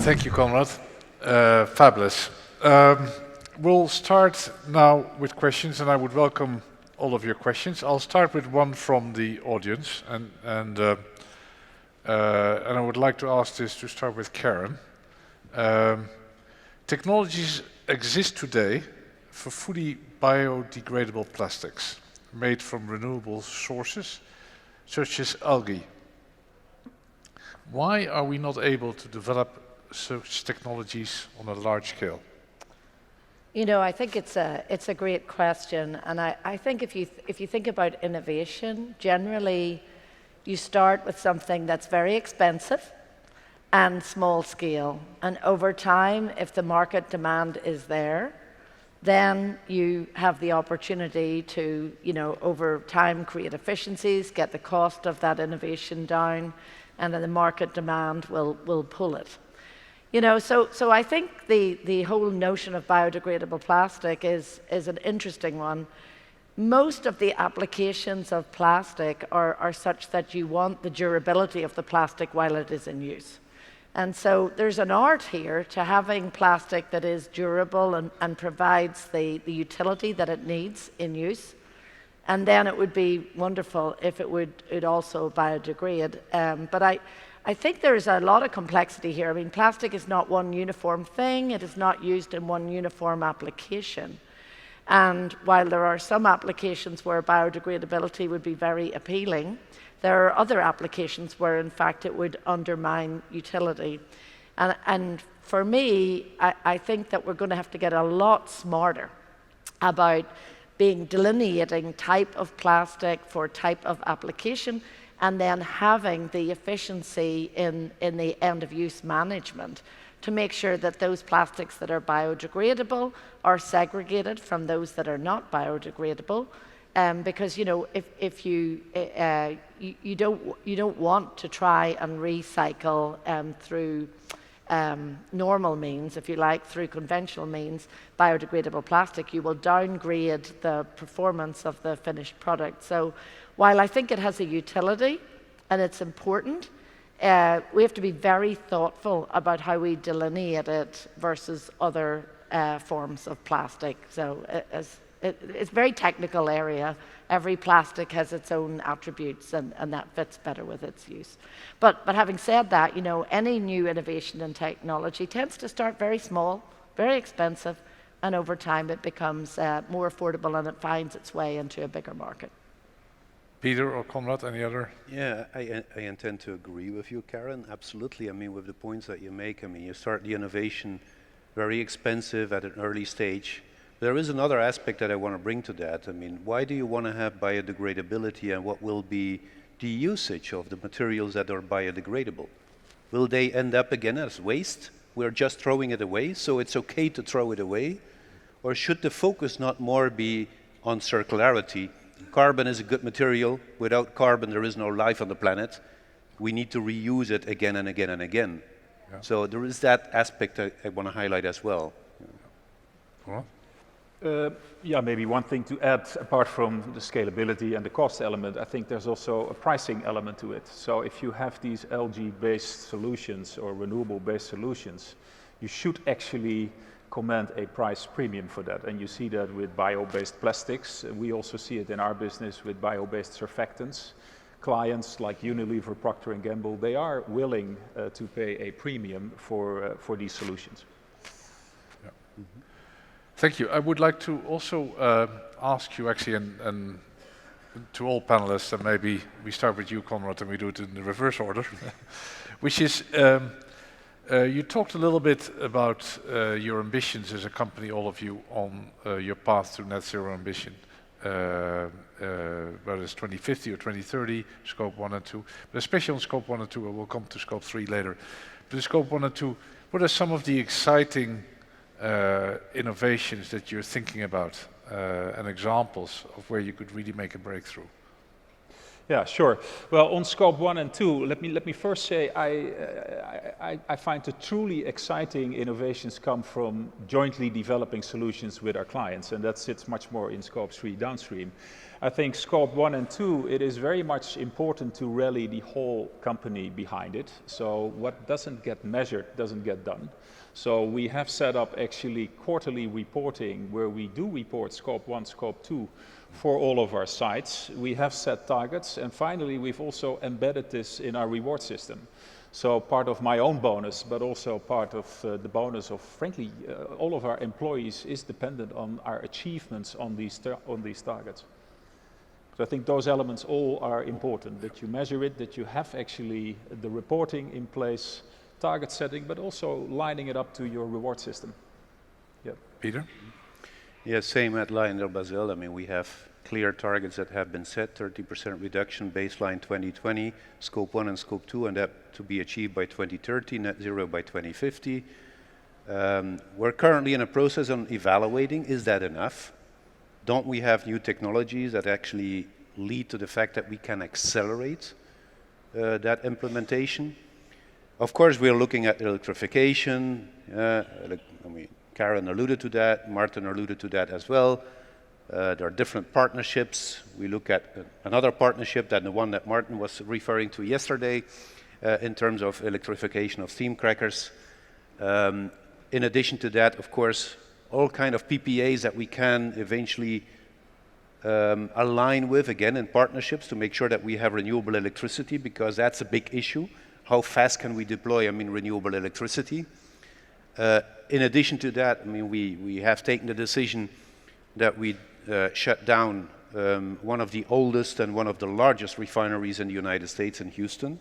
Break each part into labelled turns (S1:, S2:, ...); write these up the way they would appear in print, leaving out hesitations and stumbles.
S1: Thank you, Conrad. Fabulous. We'll start now with questions, and I would welcome all of your questions. I'll start with one from the audience, and I would like to ask this to start with Karen. Technologies exist today for fully biodegradable plastics made from renewable sources, such as algae. Why are we not able to develop such technologies on a large scale?
S2: You know, I think it's a great question, and I think if you think about innovation, generally you start with something that's very expensive and small scale, and over time, if the market demand is there, then you have the opportunity to, you know, over time create efficiencies, get the cost of that innovation down, and then the market demand will pull it. You know, so I think the whole notion of biodegradable plastic is an interesting one. Most of the applications of plastic are such that you want the durability of the plastic while it is in use. And so there's an art here to having plastic that is durable and provides the utility that it needs in use. And then it would be wonderful if it would also biodegrade. But I think there's a lot of complexity here. I mean, plastic is not one uniform thing. It is not used in one uniform application. And while there are some applications where biodegradability would be very appealing, there are other applications where, in fact, it would undermine utility. And for me, I think that we're going to have to get a lot smarter about delineating type of plastic for type of application, and then having the efficiency in the end-of-use management to make sure that those plastics that are biodegradable are segregated from those that are not biodegradable. Because, you know, if you don't want to try and recycle through normal means, if you like, through conventional means, biodegradable plastic, you will downgrade the performance of the finished product. So while I think it has a utility and it's important, we have to be very thoughtful about how we delineate it versus other forms of plastic. So it's a very technical area. Every plastic has its own attributes, and that fits better with its use. But having said that, you know, any new innovation in technology tends to start very small, very expensive, and over time it becomes more affordable and it finds its way into a bigger market.
S1: Peter or Conrad, any other?
S3: Yeah, I intend to agree with you, Karen, absolutely. I mean, with the points that you make, I mean, you start the innovation very expensive at an early stage. There is another aspect that I want to bring to that. I mean, why do you want to have biodegradability, and what will be the usage of the materials that are biodegradable? Will they end up again as waste? We're just throwing it away, so it's okay to throw it away? Or should the focus not more be on circularity? Carbon is a good material. Without carbon, there is no life on the planet. We need to reuse it again and again and again. Yeah. So there is that aspect I want to highlight as well.
S4: Yeah, maybe one thing to add, apart from the scalability and the cost element, I think there's also a pricing element to it. So if you have these algae-based solutions or renewable-based solutions, you should actually command a price premium for that. And you see that with bio-based plastics. We also see it in our business with bio-based surfactants. Clients like Unilever, Procter & Gamble, they are willing to pay a premium for these solutions.
S1: Yeah. Mm-hmm. Thank you. I would like to also ask you actually, and to all panelists, and maybe we start with you, Conrad, and we do it in the reverse order, which is, you talked a little bit about your ambitions as a company, all of you, on your path to net zero ambition, whether it's 2050 or 2030, scope 1 and 2, but especially on scope 1 and 2, and we'll come to scope 3 later. But scope 1 and 2, what are some of the exciting innovations that you're thinking about and examples of where you could really make a breakthrough?
S4: Yeah, sure. Well, on scope 1 and 2, let me first say I find the truly exciting innovations come from jointly developing solutions with our clients, and that sits much more in scope 3 downstream. I think scope 1 and 2, it is very much important to rally the whole company behind it. So what doesn't get measured doesn't get done. So we have set up actually quarterly reporting where we do report scope 1, scope 2 for all of our sites. We have set targets, and finally we've also embedded this in our reward system. So part of my own bonus, but also part of the bonus of, frankly, all of our employees is dependent on our achievements on these targets. So I think those elements all are important, that you measure it, that you have actually the reporting in place, target setting, but also lining it up to your reward system. Yeah.
S1: Peter?
S3: Yeah, same at LyondellBasell. I mean, we have clear targets that have been set, 30% reduction, baseline 2020, scope 1 and scope 2, and that to be achieved by 2030, net zero by 2050. We're currently in a process on evaluating, is that enough? Don't we have new technologies that actually lead to the fact that we can accelerate that implementation? Of course, we're looking at electrification. Karen alluded to that, Martin alluded to that as well. There are different partnerships. We look at another partnership than the one that Martin was referring to yesterday in terms of electrification of steam crackers. In addition to that, of course, all kind of PPAs that we can eventually align with, again, in partnerships to make sure that we have renewable electricity, because that's a big issue. How fast can we deploy, renewable electricity? In addition to that, we have taken the decision that we shut down one of the oldest and one of the largest refineries in the United States in Houston.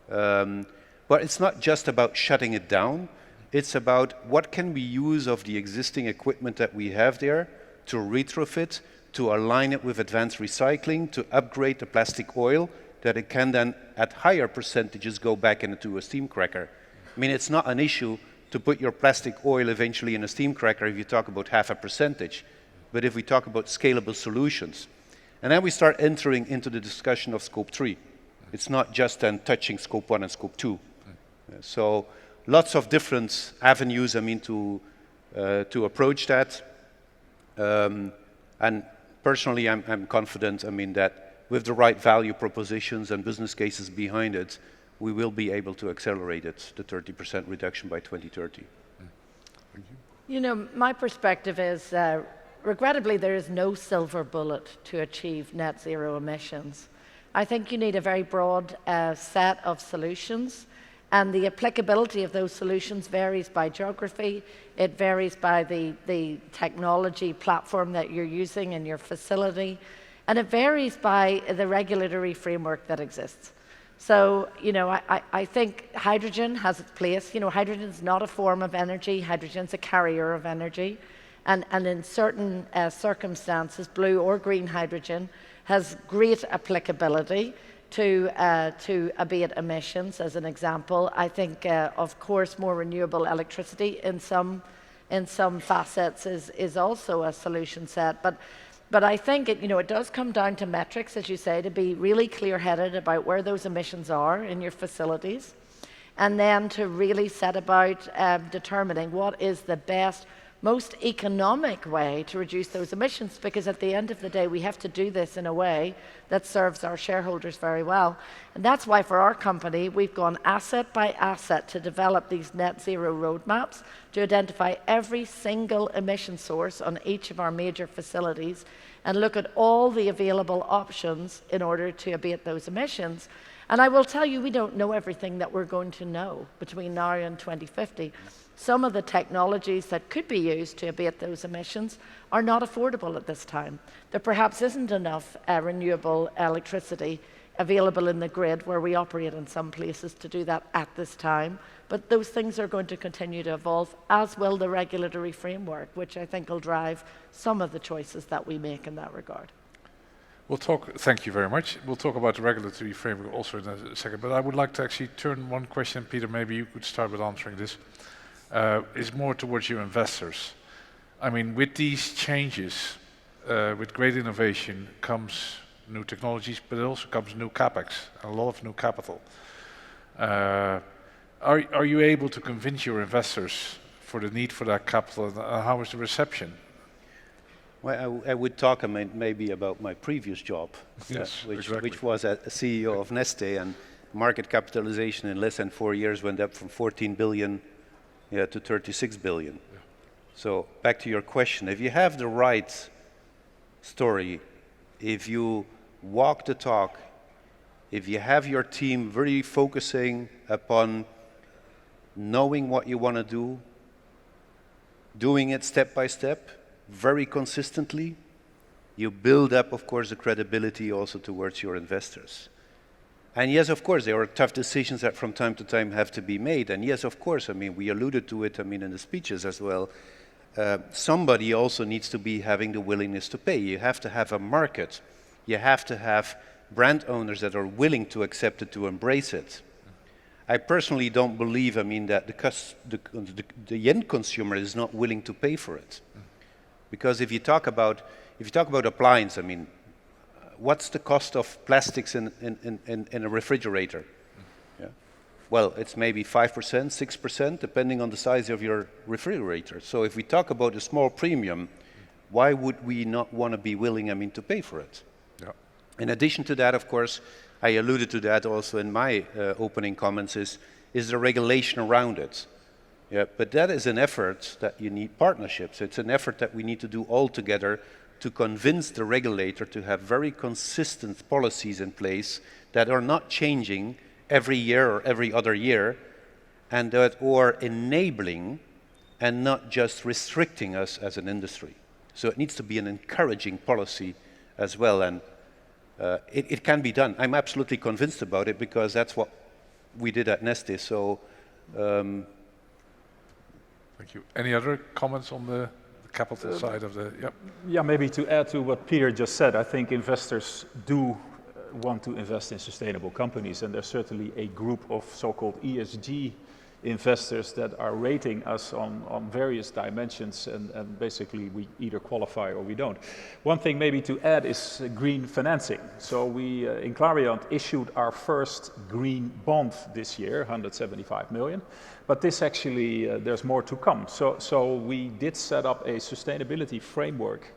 S3: But it's not just about shutting it down. It's about what can we use of the existing equipment that we have there to retrofit, to align it with advanced recycling, to upgrade the plastic oil, that it can then, at higher percentages, go back into a steam cracker. It's not an issue to put your plastic oil eventually in a steam cracker if you talk about 0.5%. But if we talk about scalable solutions, and then we start entering into the discussion of scope 3. It's not just then touching scope 1 and scope 2. So lots of different avenues, to approach that. And personally, I'm confident, that with the right value propositions and business cases behind it, we will be able to accelerate it, the 30% reduction by 2030.
S2: My perspective is, regrettably, there is no silver bullet to achieve net zero emissions. I think you need a very broad set of solutions, and the applicability of those solutions varies by geography. It varies by the technology platform that you're using in your facility, and it varies by the regulatory framework that exists. So, I think hydrogen has its place. Hydrogen is not a form of energy. Hydrogen is a carrier of energy. And in certain circumstances, blue or green hydrogen has great applicability to abate emissions, as an example. I think, of course, more renewable electricity in some facets is also a solution set. But I think it does come down to metrics, as you say, to be really clear-headed about where those emissions are in your facilities, and then to really set about determining what is the best, most economic way to reduce those emissions, because at the end of the day, we have to do this in a way that serves our shareholders very well. And that's why for our company, we've gone asset by asset to develop these net zero roadmaps to identify every single emission source on each of our major facilities and look at all the available options in order to abate those emissions. And I will tell you, we don't know everything that we're going to know between now and 2050. Some of the technologies that could be used to abate those emissions are not affordable at this time. There perhaps isn't enough renewable electricity available in the grid where we operate in some places to do that at this time. But those things are going to continue to evolve, as will the regulatory framework, which I think will drive some of the choices that we make in that regard.
S1: Thank you very much. We'll talk about the regulatory framework also in a second, but I would like to actually turn one question, Peter, maybe you could start with answering this. Is more towards your investors. With these changes, with great innovation comes new technologies, but it also comes new capex, a lot of new capital. Are you able to convince your investors for the need for that capital, and how is the reception?
S3: Well, I would talk maybe about my previous job,
S1: Yes,
S3: which was a CEO of Neste, and market capitalization in less than 4 years went up from 14 billion to 36 billion.
S1: Yeah.
S3: So back to your question, if you have the right story, if you walk the talk, if you have your team really focusing upon knowing what you want to do, doing it step by step, very consistently, you build up, of course, the credibility also towards your investors. And yes, of course, there are tough decisions that from time to time have to be made. And yes, of course, I mean, we alluded to it, I mean, in the speeches as well. Somebody also needs to be having the willingness to pay. You have to have a market. You have to have brand owners that are willing to accept it, to embrace it. I personally don't believe, I mean, that the end consumer is not willing to pay for it. Because if you talk about appliance, I mean, what's the cost of plastics in a refrigerator? Yeah. Well, it's maybe 5%, 6%, depending on the size of your refrigerator. So if we talk about a small premium, why would we not want to be willing, I mean, to pay for it?
S1: Yeah.
S3: In addition to that, of course, I alluded to that also in my opening comments, is the regulation around it. Yeah, but that is an effort that you need partnerships. It's an effort that we need to do all together to convince the regulator to have very consistent policies in place that are not changing every year or every other year, and that are enabling and not just restricting us as an industry. So it needs to be an encouraging policy as well, and it can be done. I'm absolutely convinced about it because that's what we did at Neste. So.
S1: Thank you. Any other comments on the capital side of the? Yep.
S4: Yeah, maybe to add to what Peter just said, I think investors do want to invest in sustainable companies, and there's certainly a group of so-called ESG investors that are rating us on various dimensions, and basically we either qualify or we don't. One thing maybe to add is green financing. So we in Clariant issued our first green bond this year, 175 million, but this actually, there's more to come. So we did set up a sustainability framework,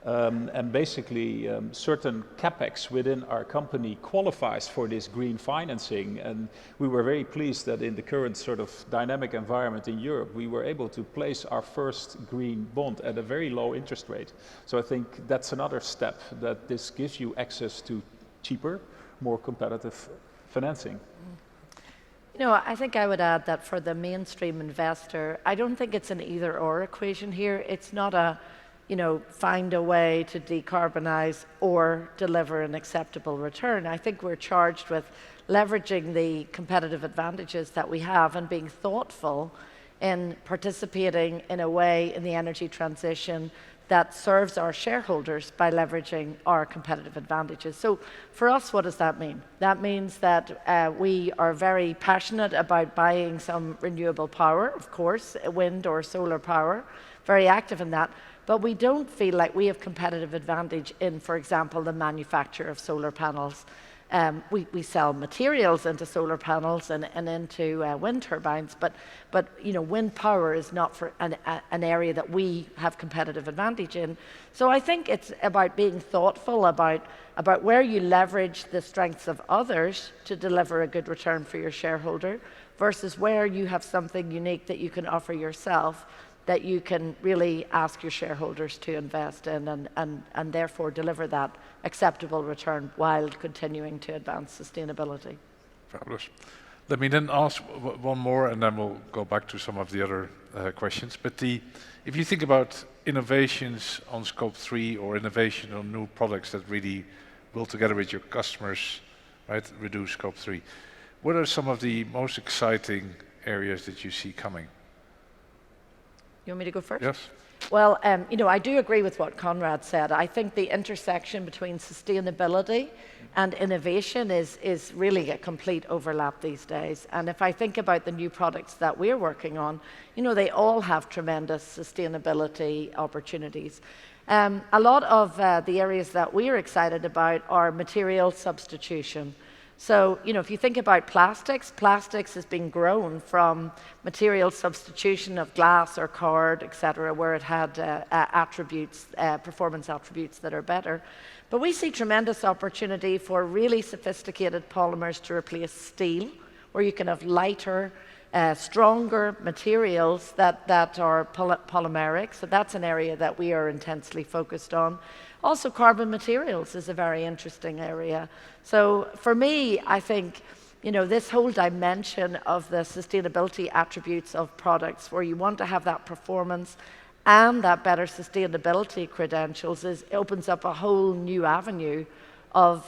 S4: and basically certain capex within our company qualifies for this green financing, and we were very pleased that in the current sort of dynamic environment in Europe, we were able to place our first green bond at a very low interest rate. So I think that's another step, that this gives you access to cheaper, more competitive financing.
S2: You know, I think I would add that for the mainstream investor, I don't think it's an either-or equation here. It's not a, you know, find a way to decarbonize or deliver an acceptable return. I think we're charged with leveraging the competitive advantages that we have and being thoughtful in participating in a way in the energy transition that serves our shareholders by leveraging our competitive advantages. So for us, what does that mean? That means that we are very passionate about buying some renewable power, of course, wind or solar power, very active in that. But we don't feel like we have competitive advantage in, for example, the manufacture of solar panels. We sell materials into solar panels and into wind turbines, but you know, wind power is not for an area that we have competitive advantage in. So I think it's about being thoughtful about where you leverage the strengths of others to deliver a good return for your shareholder versus where you have something unique that you can offer yourself that you can really ask your shareholders to invest in and therefore deliver that acceptable return while continuing to advance sustainability.
S1: Fabulous. Let me then ask one more, and then we'll go back to some of the other questions. But if you think about innovations on Scope 3 or innovation on new products that really will, together with your customers, right, reduce Scope 3, what are some of the most exciting areas that you see coming?
S2: You want me to go first?
S1: Yes.
S2: Well, you know, I do agree with what Conrad said. I think the intersection between sustainability and innovation is really a complete overlap these days. And if I think about the new products that we're working on, you know, they all have tremendous sustainability opportunities. A lot of the areas that we are excited about are material substitution. So, if you think about plastics has been grown from material substitution of glass or card, etc., where it had attributes, performance attributes that are better. But we see tremendous opportunity for really sophisticated polymers to replace steel, where you can have lighter, stronger materials that are polymeric. So that's an area that we are intensely focused on. Also, carbon materials is a very interesting area. So for me, I think, this whole dimension of the sustainability attributes of products, where you want to have that performance and that better sustainability credentials, opens up a whole new avenue of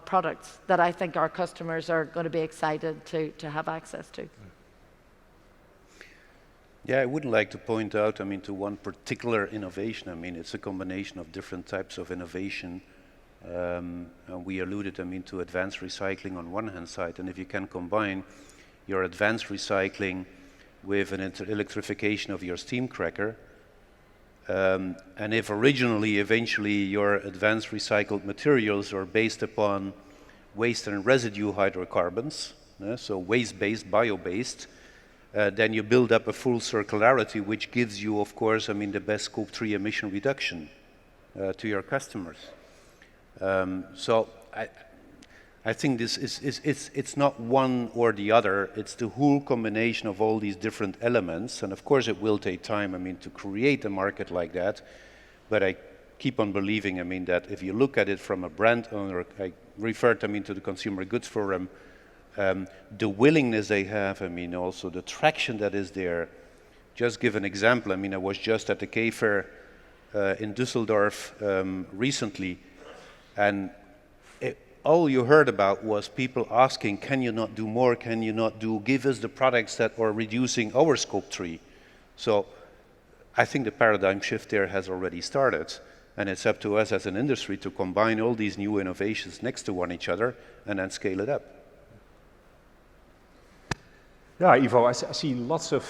S2: products that I think our customers are going to be excited to have access to.
S3: Yeah, I wouldn't like to point out, to one particular innovation. It's a combination of different types of innovation. We alluded, to advanced recycling on one hand side, and if you can combine your advanced recycling with an electrification of your steam cracker, and if eventually your advanced recycled materials are based upon waste and residue hydrocarbons, so waste-based, bio-based, then you build up a full circularity, which gives you, of course, the best Scope 3 emission reduction to your customers. So I think this it's not one or the other. It's the whole combination of all these different elements, and of course it will take time, to create a market like that. But I keep on believing, that if you look at it from a brand owner, I referred, to the Consumer Goods Forum. The willingness they have, also the traction that is there. Just give an example, I was just at the K Fair in Düsseldorf recently, and all you heard about was people asking, can you not do more, give us the products that are reducing our Scope 3. So I think the paradigm shift there has already started, and it's up to us as an industry to combine all these new innovations next to each other and then scale it up.
S4: Yeah, Ivo, I see lots of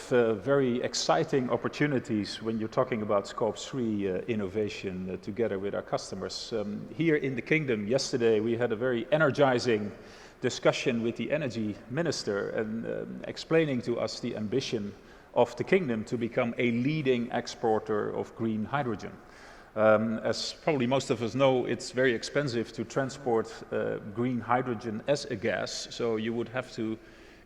S4: very exciting opportunities when you're talking about Scope 3 innovation together with our customers. Here in the Kingdom, yesterday we had a very energizing discussion with the Energy Minister and explaining to us the ambition of the Kingdom to become a leading exporter of green hydrogen. As probably most of us know, it's very expensive to transport green hydrogen as a gas, so you would have to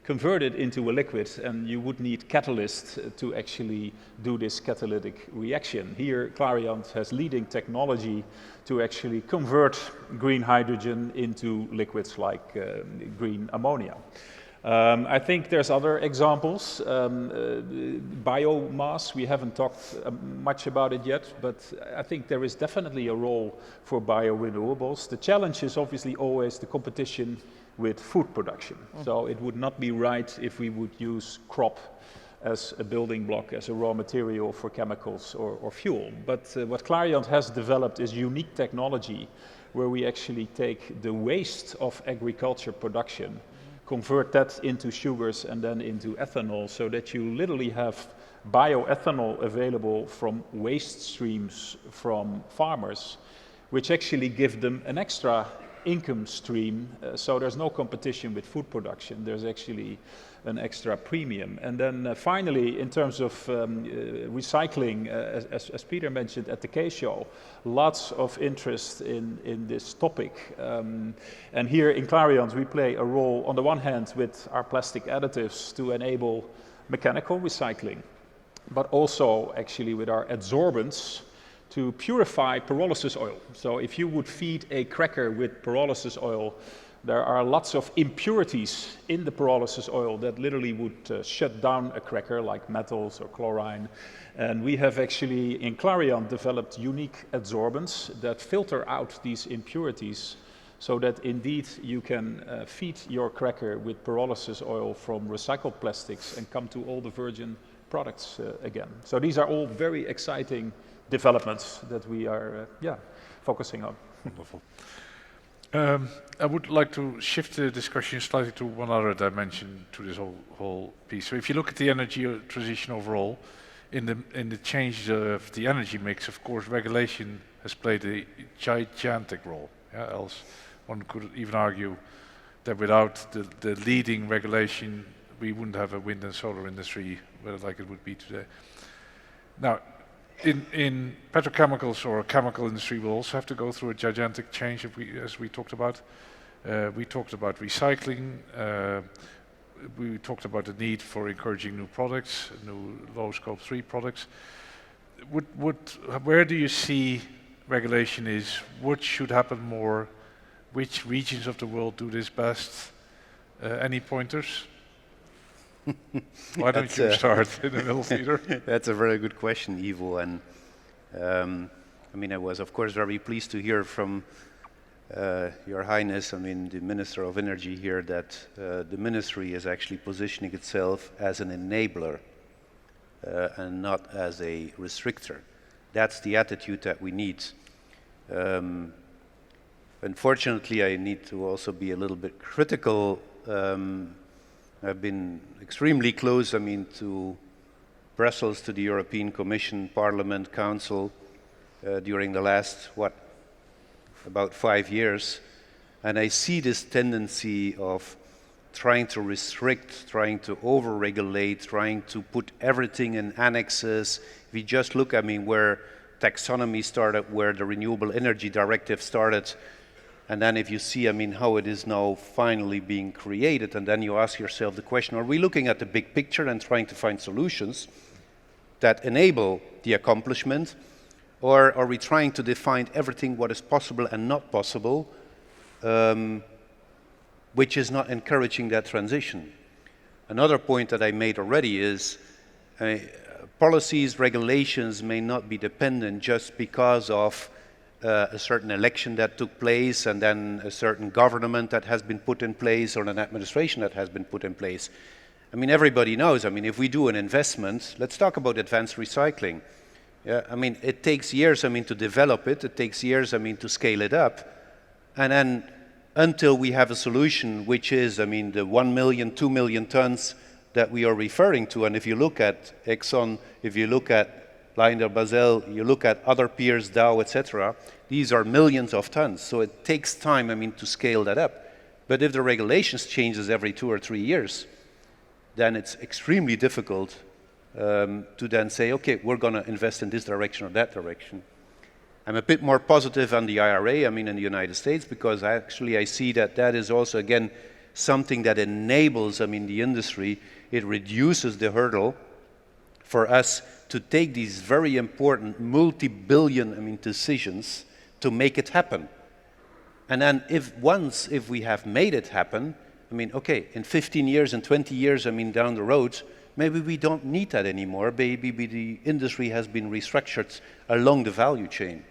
S4: convert it into a liquid, and you would need catalysts to actually do this catalytic reaction. Here, Clariant has leading technology to actually convert green hydrogen into liquids like green ammonia. I think there's other examples. Biomass, we haven't talked much about it yet, but I think there is definitely a role for biorenewables. The challenge is obviously always the competition with food production. So it would not be right if we would use crop as a building block, as a raw material for chemicals or fuel. But what Clariant has developed is unique technology where we actually take the waste of agriculture production, convert that into sugars and then into ethanol, so that you literally have bioethanol available from waste streams from farmers, which actually give them an extra income stream, so there's no competition with food production. There's actually an extra premium. And then finally, in terms of recycling, as Peter mentioned at the K Show, lots of interest in this topic. And here in Clariant, we play a role on the one hand with our plastic additives to enable mechanical recycling, but also actually with our adsorbents to purify pyrolysis oil. So if you would feed a cracker with pyrolysis oil, there are lots of impurities in the pyrolysis oil that literally would shut down a cracker, like metals or chlorine. And we have actually, in Clariant, developed unique adsorbents that filter out these impurities so that indeed you can feed your cracker with pyrolysis oil from recycled plastics and come to all the virgin products again. So these are all very exciting developments that we are focusing on.
S1: Wonderful. I would like to shift the discussion slightly to one other dimension to this whole piece. So if you look at the energy transition overall, in the change of the energy mix, of course, regulation has played a gigantic role. Yeah, else one could even argue that without the leading regulation, we wouldn't have a wind and solar industry like it would be today. Now, in petrochemicals or chemical industry, we'll also have to go through a gigantic change, as we talked about. We talked about recycling. We talked about the need for encouraging new products, new low scope 3 products. Where do you see regulation is? What should happen more? Which regions of the world do this best? Any pointers? Why don't you start in the middle, Peter?
S3: That's a very good question, Ivo. And I mean, I was, of course, very pleased to hear from Your Highness, I mean, the Minister of Energy here, that the Ministry is actually positioning itself as an enabler and not as a restrictor. That's the attitude that we need. Unfortunately, I need to also be a little bit critical. I've been extremely close, I mean, to Brussels, to the European Commission, Parliament, Council during the last, about 5 years. And I see this tendency of trying to restrict, trying to over-regulate, trying to put everything in annexes. If you just look, I mean, where taxonomy started, where the Renewable Energy Directive started, and then if you see, I mean, how it is now finally being created, and then you ask yourself the question, are we looking at the big picture and trying to find solutions that enable the accomplishment, or are we trying to define everything what is possible and not possible, which is not encouraging that transition? Another point that I made already is policies, regulations may not be dependent just because of a certain election that took place and then a certain government that has been put in place or an administration that has been put in place. I mean, everybody knows, I mean, if we do an investment, let's talk about advanced recycling. Yeah, I mean, it takes years, I mean, to develop it. It takes years, I mean, to scale it up. And then until we have a solution, which is, I mean, the 1 million, 2 million tons that we are referring to. And if you look at Exxon, if you look at LyondellBasell, you look at other peers, Dow, etc., these are millions of tons. So it takes time, I mean, to scale that up. But if the regulations changes every 2 or 3 years, then it's extremely difficult to then say, okay, we're going to invest in this direction or that direction. I'm a bit more positive on the IRA, I mean, in the United States, because actually I see that that is also, again, something that enables, I mean, the industry. It reduces the hurdle for us to take these very important multi-billion, I mean, decisions to make it happen. And then if we have made it happen, I mean, okay, in 15 years and 20 years, I mean, down the road, maybe we don't need that anymore. Maybe the industry has been restructured along the value chain.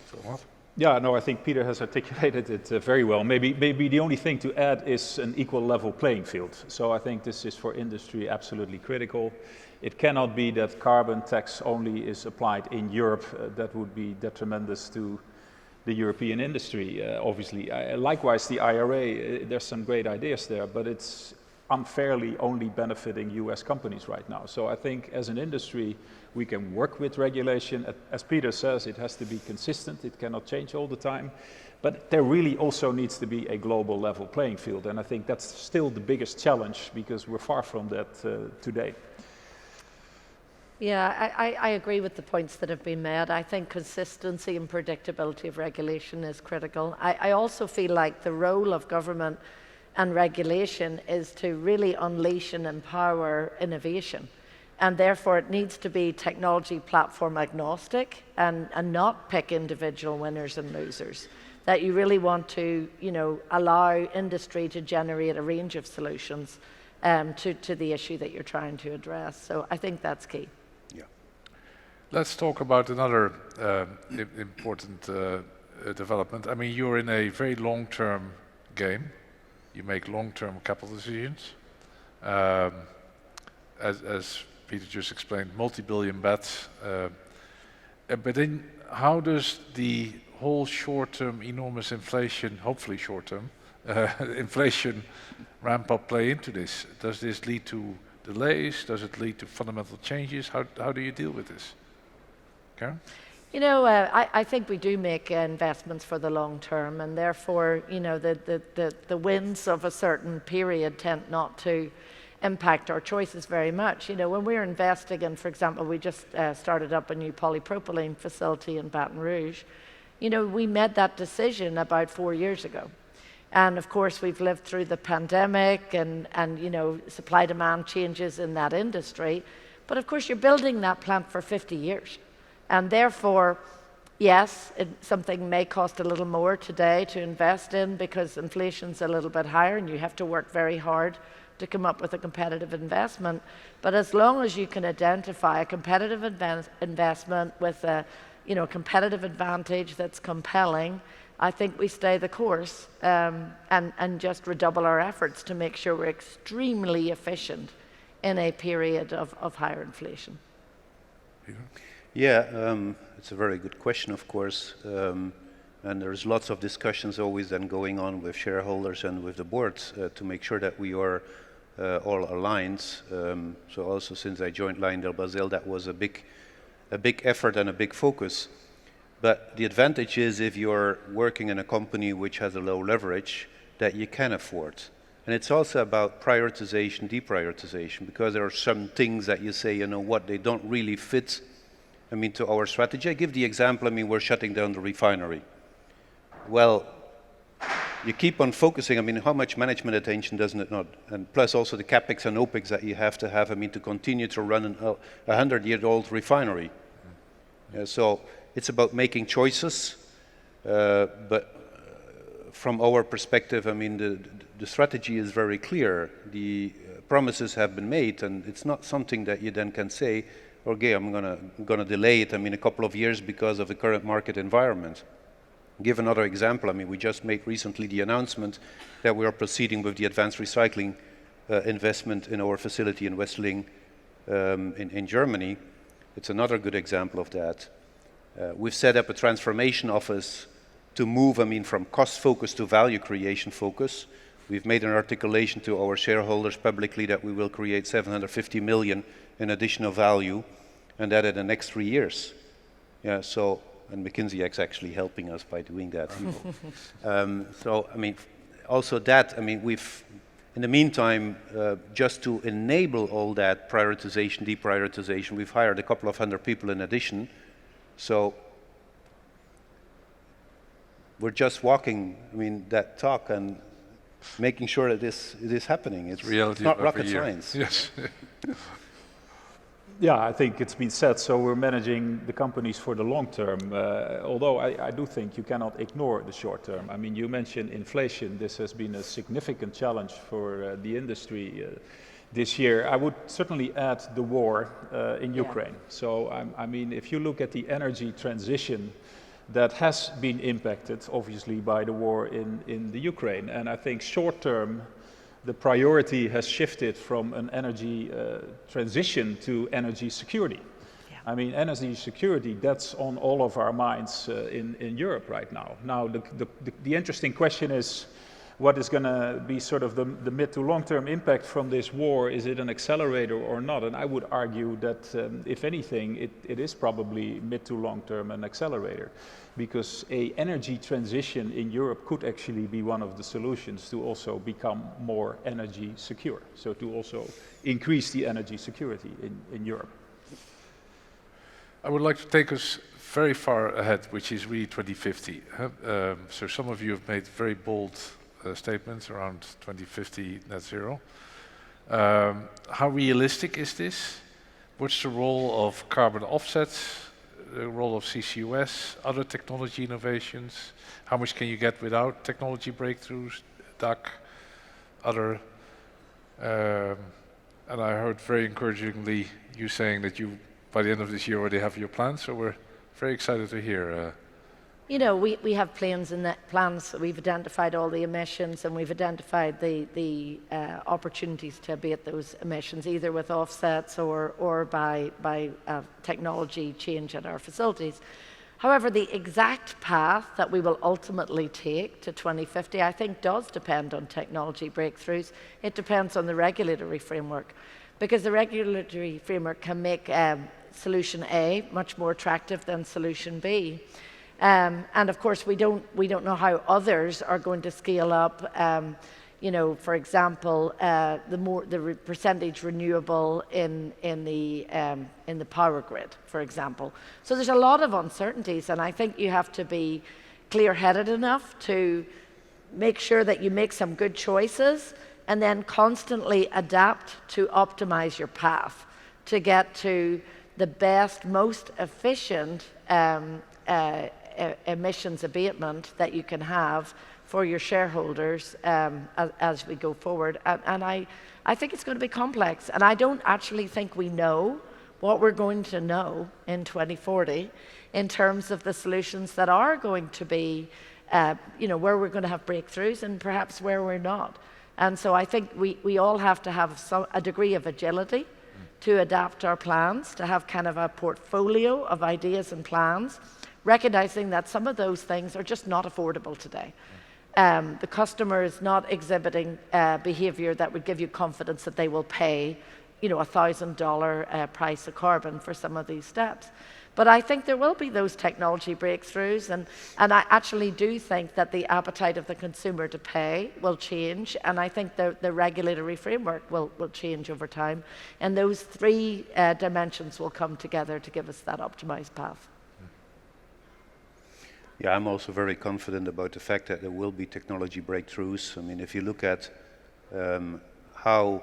S1: So what?
S4: Yeah, no, I think Peter has articulated it very well. Maybe the only thing to add is an equal level playing field. So I think this is for industry absolutely critical. It cannot be that carbon tax only is applied in Europe. That would be detrimental to the European industry, obviously. Likewise, the IRA, there's some great ideas there, but it's unfairly only benefiting US companies right now. So I think as an industry, we can work with regulation. As Peter says, it has to be consistent. It cannot change all the time. But there really also needs to be a global level playing field. And I think that's still the biggest challenge because we're far from that today.
S2: Yeah, I agree with the points that have been made. I think consistency and predictability of regulation is critical. I also feel like the role of government and regulation is to really unleash and empower innovation. And therefore it needs to be technology platform agnostic and not pick individual winners and losers. That you really want to, allow industry to generate a range of solutions to the issue that you're trying to address. So I think that's key.
S3: Yeah.
S1: Let's talk about another important development. I mean, you're in a very long-term game. You make long-term capital decisions. As Peter just explained, multi-billion bets. But then how does the whole short-term enormous inflation, hopefully short-term, inflation ramp up play into this? Does this lead to delays? Does it lead to fundamental changes? How do you deal with this? Karen?
S2: You know, I think we do make investments for the long term, and therefore, you know, the wins of a certain period tend not to impact our choices very much. You know, when we're investing in, for example, we just started up a new polypropylene facility in Baton Rouge. You know, we made that decision about 4 years ago. And of course, we've lived through the pandemic and you know, supply demand changes in that industry. But of course, you're building that plant for 50 years. And therefore, yes, something may cost a little more today to invest in because inflation's a little bit higher and you have to work very hard to come up with a competitive investment. But as long as you can identify a competitive investment with a, you know, competitive advantage that's compelling, I think we stay the course and just redouble our efforts to make sure we're extremely efficient in a period of higher inflation.
S3: Yeah, it's a very good question, of course. And there's lots of discussions always then going on with shareholders and with the boards to make sure that we are all aligned. So also since I joined LyondellBasell, that was a big effort and a big focus. But the advantage is if you're working in a company which has a low leverage, that you can afford. And it's also about prioritization, deprioritization, because there are some things that you say, you know what, they don't really fit, I mean, to our strategy. I give the example, I mean, we're shutting down the refinery. Well, you keep on focusing, I mean, how much management attention doesn't it not? And plus also the CapEx and OpEx that you have to have, I mean, to continue to run a 100-year-old refinery. So it's about making choices, but from our perspective, I mean, the strategy is very clear. The promises have been made, and it's not something that you then can say, okay, I'm gonna delay it, I mean, a couple of years because of the current market environment. Give another example, I mean, we just made recently the announcement that we are proceeding with the advanced recycling investment in our facility in Wesseling in Germany. It's another good example of that. We've set up a transformation office to move, I mean, from cost focus to value creation focus. We've made an articulation to our shareholders publicly that we will create 750 million in additional value, and that in the next 3 years. Yeah, so, and McKinsey is actually helping us by doing that. So, I mean, also that, I mean, we've, in the meantime, just to enable all that prioritization, deprioritization, we've hired a couple of hundred people in addition. So we're just walking, I mean, that talk and making sure that this is happening. It's
S1: reality,
S3: not rocket science.
S1: Yes.
S4: Yeah, I think it's been said, so we're managing the companies for the long term, although I do think you cannot ignore the short term. I mean, you mentioned inflation. This has been a significant challenge for the industry this year. I would certainly add the war in Ukraine. So, I mean, if you look at the energy transition, that has been impacted, obviously, by the war in the Ukraine. And I think short term, the priority has shifted from an energy transition to energy security. Yeah. I mean, energy security, that's on all of our minds in Europe right now. Now, the interesting question is, what is going to be sort of the mid to long-term impact from this war? Is it an accelerator or not? And I would argue that, if anything, it is probably mid to long-term an accelerator, because an energy transition in Europe could actually be one of the solutions to also become more energy secure, so to also increase the energy security in Europe.
S1: I would like to take us very far ahead, which is really 2050. So some of you have made very bold statements around 2050 net zero. How realistic is this? What's the role of carbon offsets, the role of CCUS, other technology innovations? How much can you get without technology breakthroughs, DAC, other? And I heard very encouragingly you saying that you, by the end of this year, already have your plans, so we're very excited to hear.
S2: You know, we have plans in that plans. We've identified all the emissions, and we've identified the opportunities to abate those emissions, either with offsets or by technology change at our facilities. However, the exact path that we will ultimately take to 2050, I think, does depend on technology breakthroughs. It depends on the regulatory framework. because the regulatory framework can make solution A much more attractive than solution B. And of course, we don't know how others are going to scale up. You know, for example, the percentage renewable in the power grid, for example. So there's a lot of uncertainties, and I think you have to be clear-headed enough to make sure that you make some good choices, and then constantly adapt to optimize your path to get to the best, most efficient emissions abatement that you can have for your shareholders as we go forward. And I think it's going to be complex. And I don't actually think we know what we're going to know in 2040 in terms of the solutions that are going to be, you know, where we're going to have breakthroughs and perhaps where we're not. And so I think we all have to have a degree of agility to adapt our plans, to have kind of a portfolio of ideas and plans, recognizing that some of those things are just not affordable today. The customer is not exhibiting behavior that would give you confidence that they will pay, you know, $1,000 price of carbon for some of these steps. But I think there will be those technology breakthroughs, and I actually do think that the appetite of the consumer to pay will change, and I think the regulatory framework will change over time. And those three dimensions will come together to give us that optimized path.
S3: Yeah, I'm also very confident about the fact that there will be technology breakthroughs. I mean, if you look at how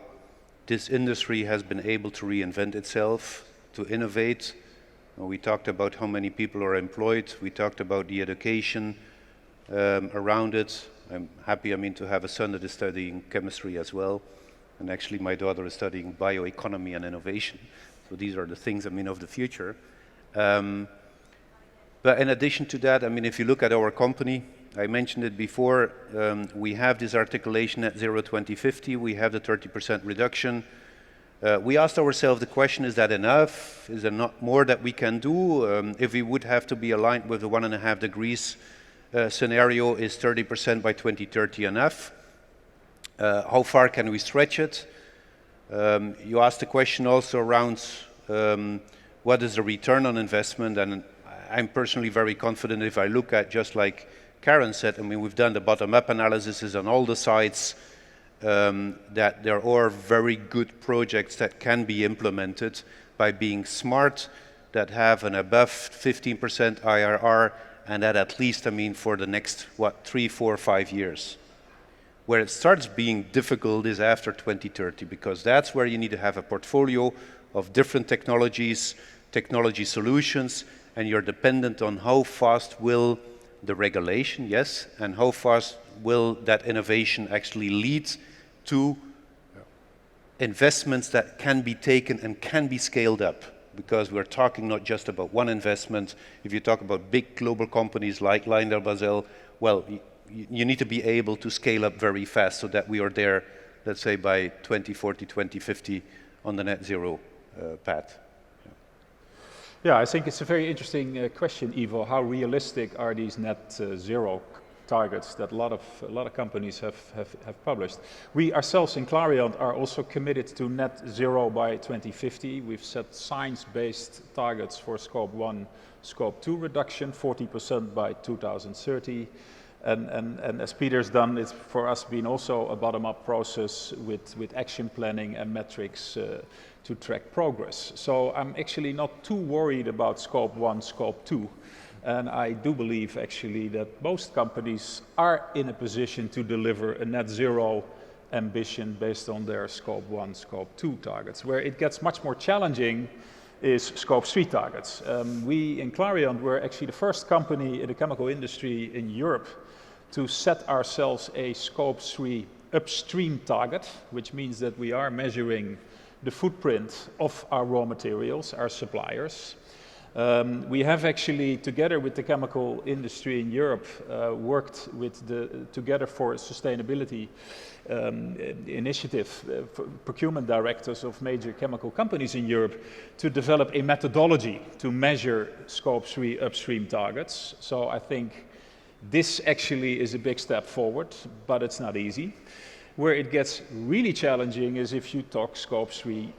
S3: this industry has been able to reinvent itself, to innovate. We talked about how many people are employed. We talked about the education around it. I'm happy, I mean, to have a son that is studying chemistry as well. And actually, my daughter is studying bioeconomy and innovation. So these are the things, I mean, of the future. But in addition to that, I mean, if you look at our company, I mentioned it before, we have this articulation at 2050. We have the 30% reduction. We asked ourselves the question, is that enough? Is there not more that we can do? If we would have to be aligned with the 1.5 degrees scenario, is 30% by 2030 enough? How far can we stretch it? You asked the question also around what is the return on investment, and I'm personally very confident if I look at, just like Karen said, I mean, we've done the bottom-up analysis on all the sites, that there are very good projects that can be implemented by being smart, that have an above 15% IRR, and that at least, I mean, for the next, 3, 4, 5 years. Where it starts being difficult is after 2030, because that's where you need to have a portfolio of different technologies, technology solutions, and you're dependent on how fast will the regulation, yes, and how fast will that innovation actually lead to investments that can be taken and can be scaled up. Because we're talking not just about one investment. If you talk about big global companies like LyondellBasell, well, you need to be able to scale up very fast so that we are there, let's say, by 2040, 2050 on the net zero path.
S4: Yeah, I think it's a very interesting question, Ivo. How realistic are these net zero targets that a lot of companies have published? We ourselves in Clariant are also committed to net zero by 2050. We've set science-based targets for Scope 1, Scope 2 reduction, 40% by 2030. And as Peter's done, it's for us been also a bottom-up process with action planning and metrics to track progress. So I'm actually not too worried about Scope 1, Scope 2. And I do believe actually that most companies are in a position to deliver a net zero ambition based on their Scope 1, Scope 2 targets. Where it gets much more challenging is Scope 3 targets. We in Clariant were actually the first company in the chemical industry in Europe to set ourselves a Scope 3 upstream target, which means that we are measuring the footprint of our raw materials, our suppliers. We have actually, together with the chemical industry in Europe, worked with Together for Sustainability initiative, procurement directors of major chemical companies in Europe, to develop a methodology to measure Scope 3 upstream targets. So I think this actually is a big step forward, but it's not easy. Where it gets really challenging is if you talk Scope 3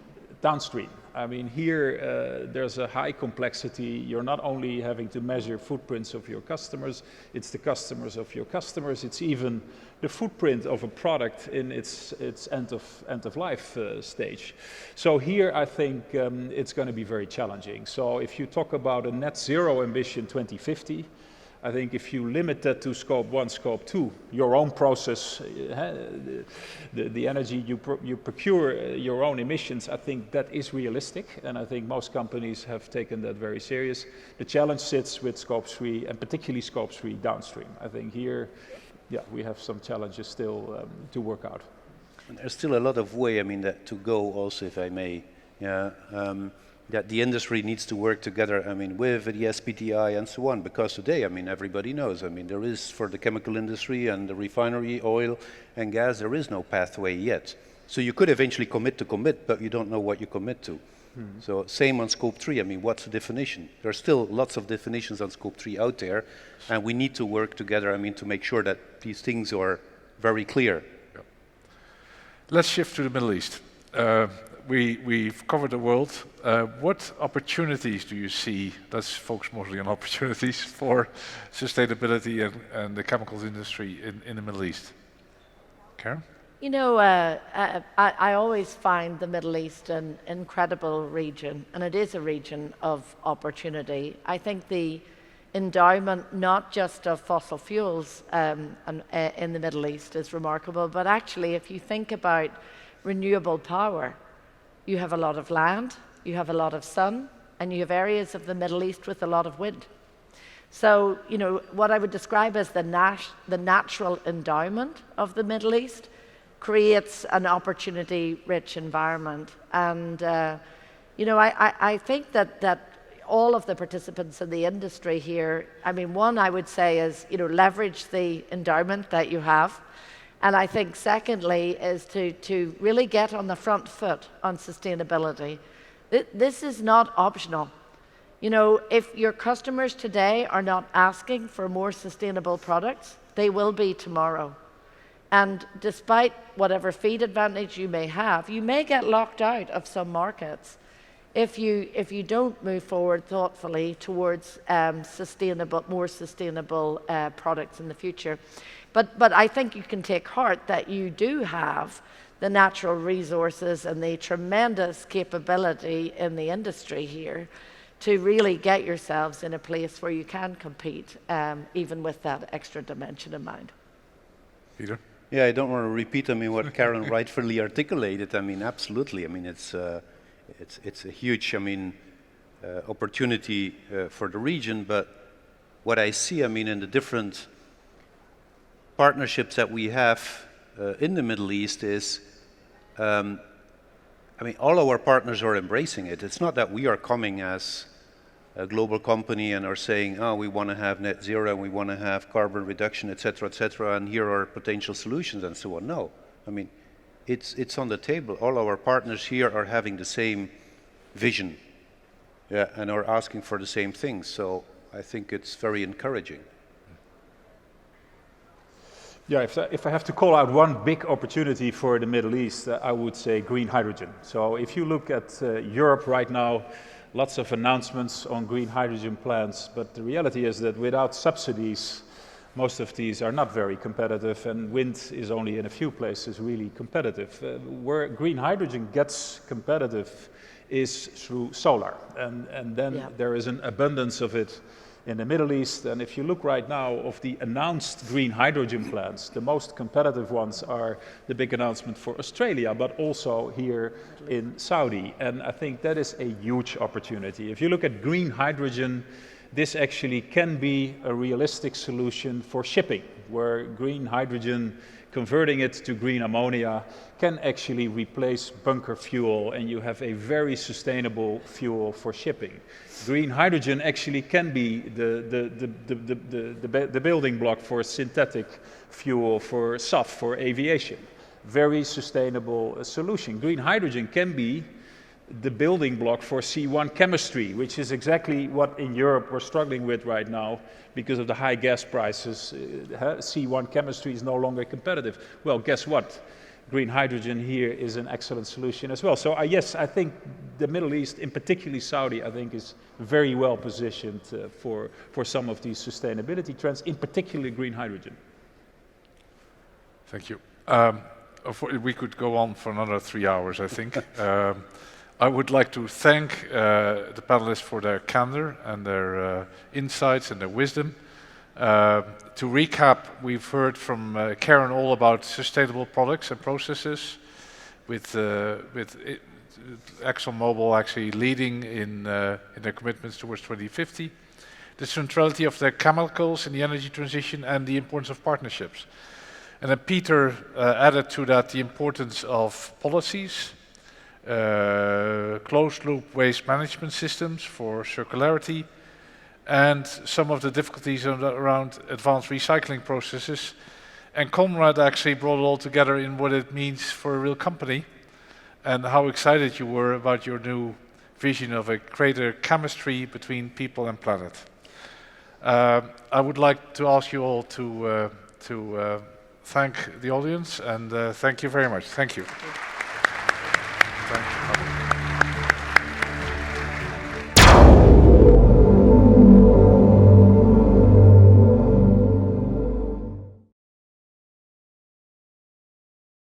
S4: downstream. I mean, here there's a high complexity. You're not only having to measure footprints of your customers, it's the customers of your customers. It's even the footprint of a product in its end of life stage. So here I think it's going to be very challenging. So if you talk about a net zero ambition 2050, I think if you limit that to scope 1, scope 2, your own process, the energy you procure, your own emissions, I think that is realistic, and I think most companies have taken that very serious. The challenge sits with scope 3, and particularly scope 3 downstream. I think here, yeah, we have some challenges still to work out.
S3: And there's still a lot of way, I mean, to go also, if I may. Yeah. That the industry needs to work together, I mean, with the SBTi and so on, because today, I mean, everybody knows, I mean, there is, for the chemical industry and the refinery, oil and gas, there is no pathway yet. So you could eventually commit, but you don't know what you commit to. So same on scope 3, I mean, what's the definition? There's still lots of definitions on scope 3 out there, and we need to work together, I mean, to make sure that these things are very clear.
S1: Yeah. Let's shift to the Middle East. We've covered the world. What opportunities do you see, let's focus mostly on opportunities, for sustainability and the chemicals industry in the Middle East? Karen?
S2: You know, I always find the Middle East an incredible region, and it is a region of opportunity. I think the endowment, not just of fossil fuels in the Middle East, is remarkable, but actually, if you think about renewable power, you have a lot of land, you have a lot of sun, and you have areas of the Middle East with a lot of wind. So, you know, what I would describe as the natural endowment of the Middle East creates an opportunity-rich environment. And, you know, I think that all of the participants in the industry here, I mean, one I would say is, you know, leverage the endowment that you have. And I think secondly is to really get on the front foot on sustainability. This is not optional. You know, if your customers today are not asking for more sustainable products, they will be tomorrow. And despite whatever feed advantage you may have, you may get locked out of some markets if you don't move forward thoughtfully towards more sustainable products in the future. But I think you can take heart that you do have the natural resources and the tremendous capability in the industry here to really get yourselves in a place where you can compete, even with that extra dimension in mind.
S1: Peter?
S3: Yeah, I don't want to repeat, I mean, what Karen rightfully articulated. I mean, absolutely. I mean, it's a huge, I mean, opportunity for the region. But what I see, I mean, in the different partnerships that we have in the Middle East is, I mean, all our partners are embracing it. It's not that we are coming as a global company and are saying, oh, we want to have net zero and we want to have carbon reduction, et cetera, and here are potential solutions and so on. No, I mean, it's on the table. All our partners here are having the same vision, yeah, and are asking for the same things. So I think it's very encouraging.
S4: Yeah, if I have to call out one big opportunity for the Middle East, I would say green hydrogen. So if you look at Europe right now, lots of announcements on green hydrogen plants, but the reality is that without subsidies, most of these are not very competitive, and wind is only in a few places really competitive. Where green hydrogen gets competitive is through solar, and then there is an abundance of it in the Middle East. And if you look right now of the announced green hydrogen plants, the most competitive ones are the big announcement for Australia, but also here in Saudi. And I think that is a huge opportunity. If you look at green hydrogen, this actually can be a realistic solution for shipping, where green hydrogen, converting it to green ammonia, can actually replace bunker fuel, and you have a very sustainable fuel for shipping. Green hydrogen actually can be the building block for synthetic fuel for SAF, for aviation. Very sustainable solution. Green hydrogen can be the building block for C1 chemistry, which is exactly what in Europe we're struggling with right now because of the high gas prices. C1 chemistry is no longer competitive. Well, guess what? green hydrogen here is an excellent solution as well. So yes, I think the Middle East, in particularly Saudi, I think is very well positioned for some of these sustainability trends, in particular green hydrogen.
S1: Thank you. We could go on for another 3 hours, I think. I would like to thank the panelists for their candor and their insights and their wisdom. To recap, we've heard from Karen all about sustainable products and processes, with ExxonMobil actually leading in their commitments towards 2050, the centrality of their chemicals in the energy transition, and the importance of partnerships. And then Peter added to that the importance of policies, closed-loop waste management systems for circularity, and some of the difficulties around advanced recycling processes. And Conrad actually brought it all together in what it means for a real company, and how excited you were about your new vision of a greater chemistry between people and planet. I would like to ask you all to thank the audience, and thank you very much. Thank you. Thank you.